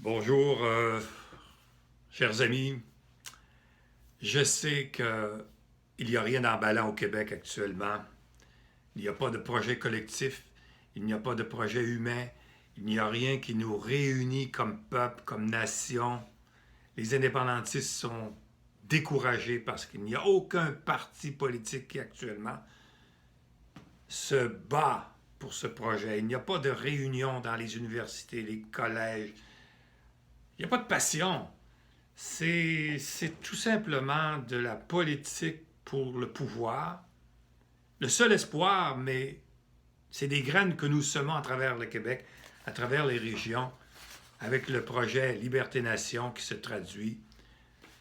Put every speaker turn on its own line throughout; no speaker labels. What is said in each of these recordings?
Bonjour, chers amis. Je sais qu'il n'y a rien d'emballant au Québec actuellement. Il n'y a pas de projet collectif, il n'y a pas de projet humain, il n'y a rien qui nous réunit comme peuple, comme nation. Les indépendantistes sont découragés parce qu'il n'y a aucun parti politique qui actuellement se bat pour ce projet. Il n'y a pas de réunion dans les universités, les collèges. Il n'y a pas de passion. C'est tout simplement de la politique pour le pouvoir. Le seul espoir, mais c'est des graines que nous semons à travers le Québec, à travers les régions, avec le projet Liberté-Nation qui se traduit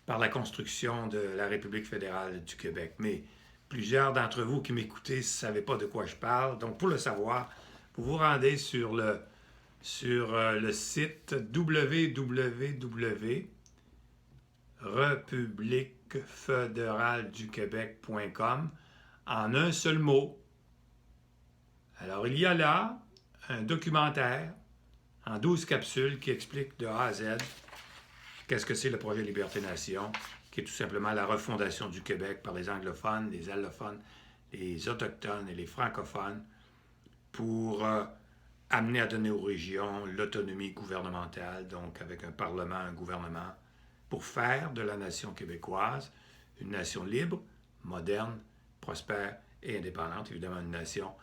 par la construction de la République fédérale du Québec. Mais plusieurs d'entre vous qui m'écoutez ne savaient pas de quoi je parle. Donc, pour le savoir, vous vous rendez sur le site www.republiquefederaleduquebec.com en un seul mot. Alors, il y a là un documentaire en 12 capsules qui explique de A à Z qu'est-ce que c'est le projet Liberté-Nation, qui est tout simplement la refondation du Québec par les anglophones, les allophones, les autochtones et les francophones pour amener à donner aux régions l'autonomie gouvernementale, donc avec un parlement, un gouvernement, pour faire de la nation québécoise une nation libre, moderne, prospère et indépendante, évidemment une nation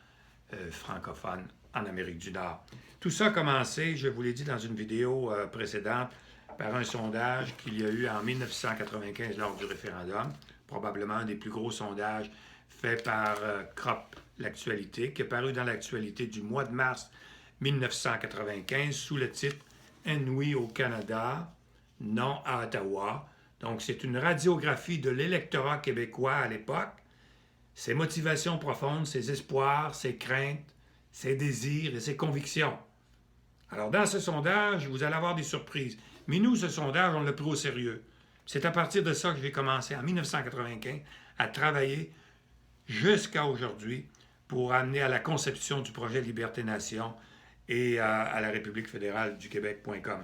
francophone en Amérique du Nord. Tout ça a commencé, je vous l'ai dit dans une vidéo précédente, par un sondage qu'il y a eu en 1995 lors du référendum, probablement un des plus gros sondages faits par CROP L'Actualité, qui est paru dans l'Actualité du mois de mars 1995 sous le titre « Inouï au Canada, non à Ottawa ». Donc, c'est une radiographie de l'électorat québécois à l'époque, ses motivations profondes, ses espoirs, ses craintes, ses désirs et ses convictions. Alors, dans ce sondage, vous allez avoir des surprises. Mais nous, ce sondage, on l'a pris au sérieux. C'est à partir de ça que j'ai commencé en 1995 à travailler jusqu'à aujourd'hui pour amener à la conception du projet Liberté-Nation et à la République fédérale du Québec.com.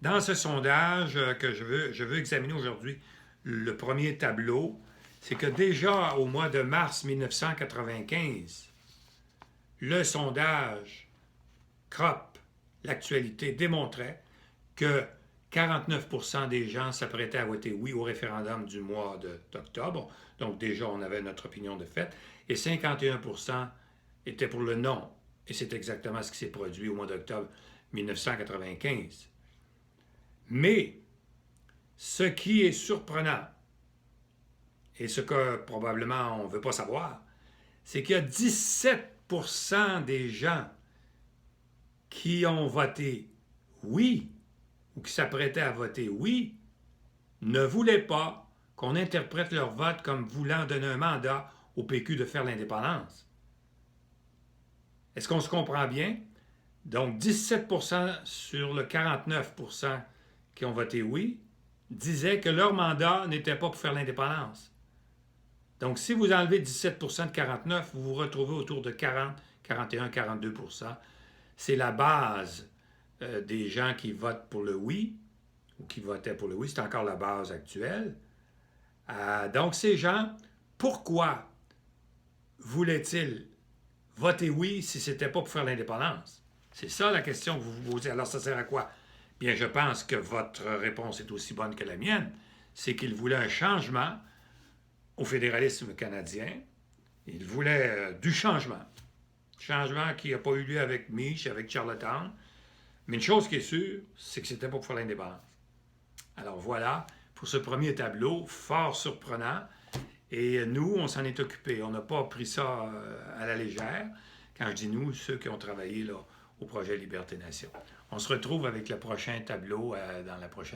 Dans ce sondage que je veux examiner aujourd'hui, le premier tableau, c'est que déjà au mois de mars 1995, le sondage CROP, l'actualité, démontrait que 49% des gens s'apprêtaient à voter oui au référendum du mois d'octobre. Donc déjà, on avait notre opinion de fait. Et 51% étaient pour le non. Et c'est exactement ce qui s'est produit au mois d'octobre 1995. Mais ce qui est surprenant, et ce que probablement on ne veut pas savoir, c'est qu'il y a 17% des gens qui ont voté oui ou qui s'apprêtaient à voter oui ne voulaient pas qu'on interprète leur vote comme voulant donner un mandat au PQ de faire l'indépendance. Est-ce qu'on se comprend bien? Donc 17% sur le 49% qui ont voté oui disaient que leur mandat n'était pas pour faire l'indépendance. Donc si vous enlevez 17% de 49, vous vous retrouvez autour de 40, 41, 42%. C'est la base des gens qui votent pour le oui, ou qui votaient pour le oui, c'est encore la base actuelle. Donc ces gens, pourquoi voulaient-ils voter oui si ce n'était pas pour faire l'indépendance? C'est ça la question que vous vous posez. Alors ça sert à quoi? Bien, je pense que votre réponse est aussi bonne que la mienne. C'est qu'ils voulaient un changement au fédéralisme canadien. Ils voulaient du changement. Changement qui n'a pas eu lieu avec Mich, avec Charlottetown. Mais une chose qui est sûre, c'est que c'était pas pour faire l'indépendance. Alors voilà, pour ce premier tableau, fort surprenant. Et nous, on s'en est occupé. On n'a pas pris ça à la légère. Quand je dis nous, ceux qui ont travaillé là, au projet Liberté-Nation. On se retrouve avec le prochain tableau dans la prochaine